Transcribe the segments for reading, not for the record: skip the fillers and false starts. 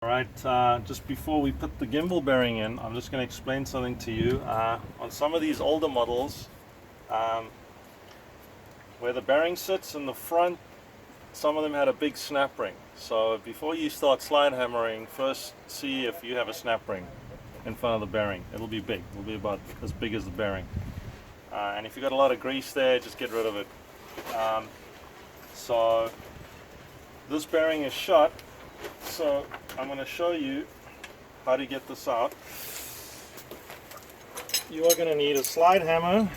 Alright, just before we put the gimbal bearing in, I'm just going to explain something to you. On some of these older models, where the bearing sits in the front, some of them had a big snap ring. So before you start slide hammering, first see if you have a snap ring in front of the bearing. It'll be big. It'll be about as big as the bearing. And if you've got a lot of grease there, just get rid of it. So this bearing is shut. So I'm going to show you how to get this out. You are going to need a slide hammer,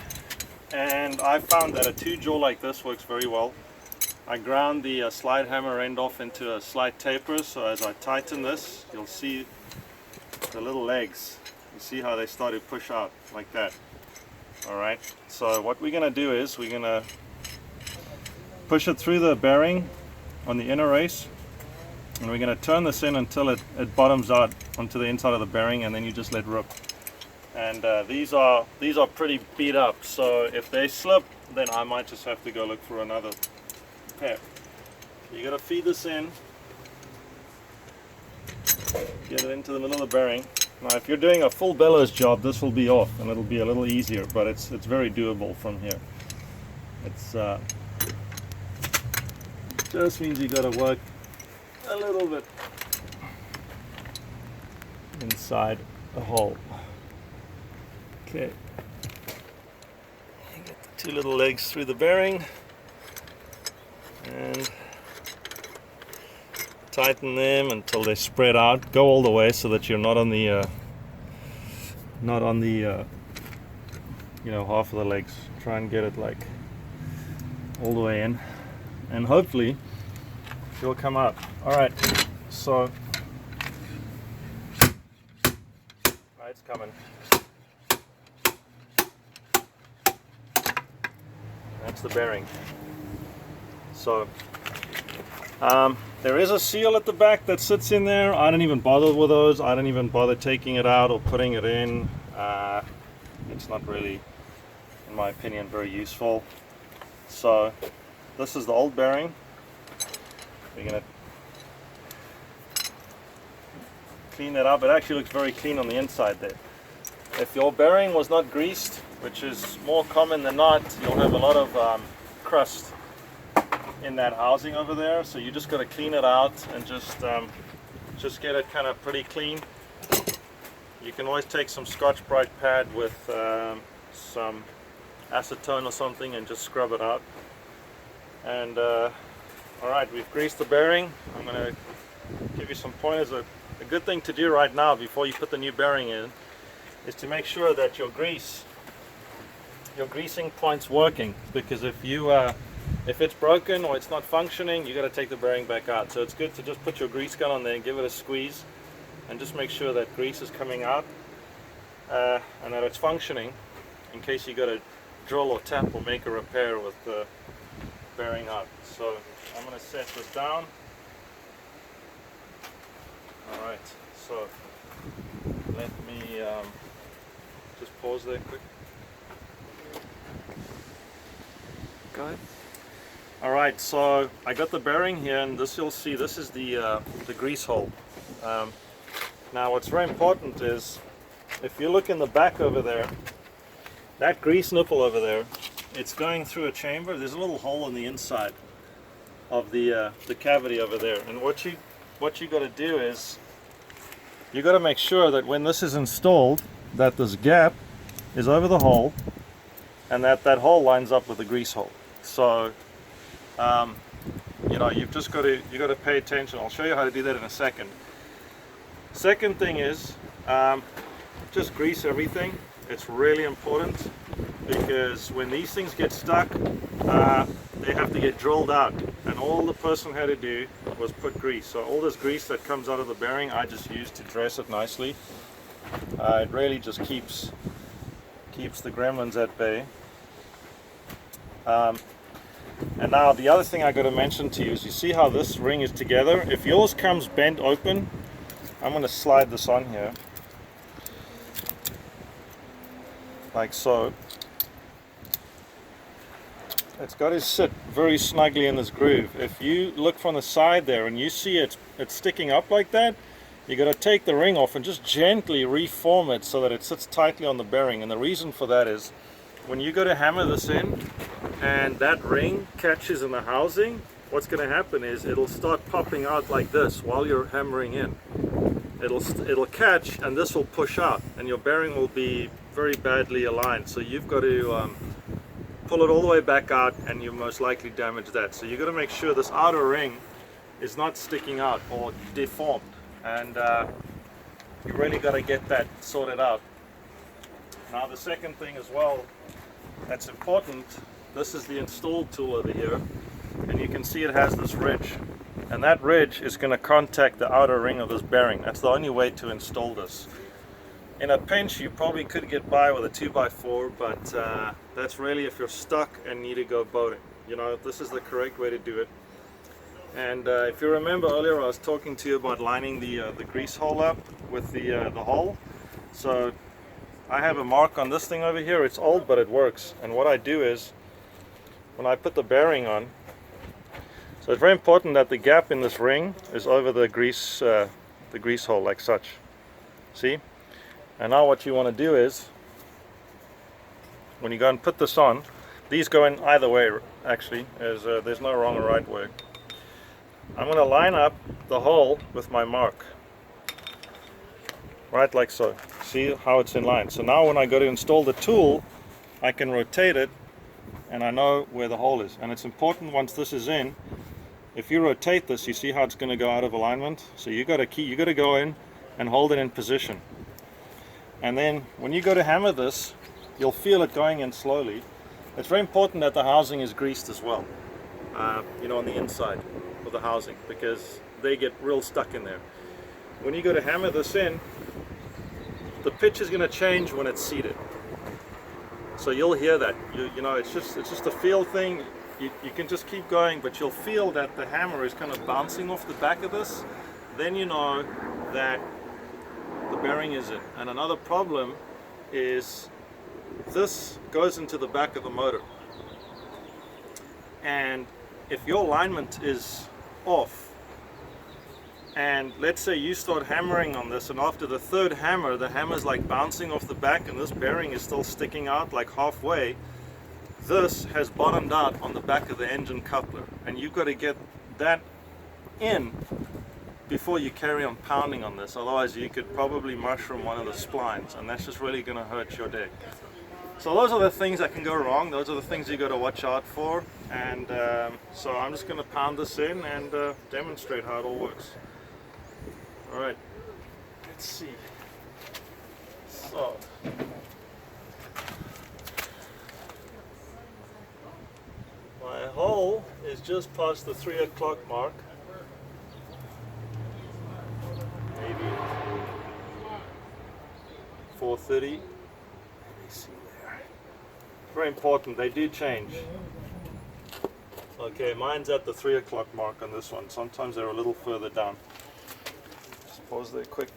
and I found that a 2-jaw like this works very well. I ground the slide hammer end off into a slide taper, so as I tighten this, you'll see the little legs. You see how they start to push out like that. Alright, so what we're going to do is we're going to push it through the bearing on the inner race, and we're going to turn this in until it bottoms out onto the inside of the bearing, and then you just let rip. And these are pretty beat up, so if they slip, then I might just have to go look for another pair. You got to feed this in, get it into the middle of the bearing. Now if you're doing a full bellows job, this will be off and it'll be a little easier, but it's very doable from here. It's just means you got to work a little bit inside the hole. Okay, you get the two little legs through the bearing and tighten them until they spread out. Go all the way so that you're not on the you know, half of the legs. Try and get it like all the way in, and hopefully it'll come out. Alright, so it's coming. That's the bearing. So there is a seal at the back that sits in there. I don't even bother with those. I don't even bother taking it out or putting it in. It's not really, in my opinion, very useful. So this is the old bearing. We're going to clean that up. It actually looks very clean on the inside there. If your bearing was not greased, which is more common than not, you'll have a lot of crust in that housing over there. So you just got to clean it out and just get it kind of pretty clean. You can always take some Scotch-Brite pad with some acetone or something and just scrub it out. And alright, we've greased the bearing. I'm going to give you some pointers. A good thing to do right now before you put the new bearing in is to make sure that your greasing point's working, because if it's broken or it's not functioning, you got to take the bearing back out. So it's good to just put your grease gun on there and give it a squeeze and just make sure that grease is coming out and that it's functioning, in case you got to drill or tap or make a repair with the bearing out. So I'm going to set this down. Alright, so let me just pause there quick. Go ahead. Alright, so I got the bearing here, and this, you'll see, this is the grease hole. Now what's very important is, if you look in the back over there, that grease nipple over there, it's going through a chamber. There's a little hole in the inside of the cavity over there, and what you got to do is you got to make sure that when this is installed, that this gap is over the hole and that hole lines up with the grease hole. So you know, you got to pay attention. I'll show you how to do that in a second. Second thing is just grease everything. It's really important, because when these things get stuck, they have to get drilled out, and all the person had to do was put grease. So all this grease that comes out of the bearing, I just use to dress it nicely. It really just keeps the gremlins at bay. And now the other thing I got to mention to you is, you see how this ring is together? If yours comes bent open, I'm going to slide this on here like so. It's got to sit very snugly in this groove. If you look from the side there and you see it's sticking up like that, you got to take the ring off and just gently reform it so that it sits tightly on the bearing. And the reason for that is when you go to hammer this in and that ring catches in the housing, what's going to happen is it'll start popping out like this while you're hammering in. It'll catch and this will push out and your bearing will be very badly aligned. So you've got to pull it all the way back out and you most likely damage that. So you've got to make sure this outer ring is not sticking out or deformed, and you really got to get that sorted out. Now the second thing as well that's important, this is the install tool over here, and you can see it has this ridge, and that ridge is going to contact the outer ring of this bearing. That's the only way to install this. In a pinch you probably could get by with a 2x4, but that's really if you're stuck and need to go boating. You know, this is the correct way to do it. And if you remember earlier, I was talking to you about lining the grease hole up with the hole. So I have a mark on this thing over here. It's old, but it works. And what I do is, when I put the bearing on, so it's very important that the gap in this ring is over the grease hole, like such. See? And now what you want to do is, when you go and put this on, these go in either way. Actually, there's no wrong or right way. I'm going to line up the hole with my mark, right like so. See how it's in line. So now when I go to install the tool, I can rotate it and I know where the hole is. And it's important once this is in, if you rotate this, you see how it's going to go out of alignment. So you got to go in and hold it in position. And then when you go to hammer this, you'll feel it going in slowly. It's very important that the housing is greased as well, you know, on the inside of the housing, because they get real stuck in there. When you go to hammer this in, the pitch is going to change when it's seated. So you'll hear that. You know, it's just a feel thing. You can just keep going, but you'll feel that the hammer is kind of bouncing off the back of this. Then you know that the bearing is in. And another problem is this goes into the back of the motor. And if your alignment is off, and let's say you start hammering on this, and after the third hammer, the hammer's like bouncing off the back and this bearing is still sticking out like halfway, this has bottomed out on the back of the engine coupler, and you've got to get that in before you carry on pounding on this. Otherwise you could probably mushroom one of the splines, and that's just really going to hurt your deck. So those are the things that can go wrong. Those are the things you got to watch out for. And so I'm just going to pound this in and demonstrate how it all works. All right, let's see. So my hole is just past the 3 o'clock mark. Maybe 4:30. Very important, they do change. Okay, mine's at the 3 o'clock mark on this one. Sometimes they're a little further down. Just pause there quick.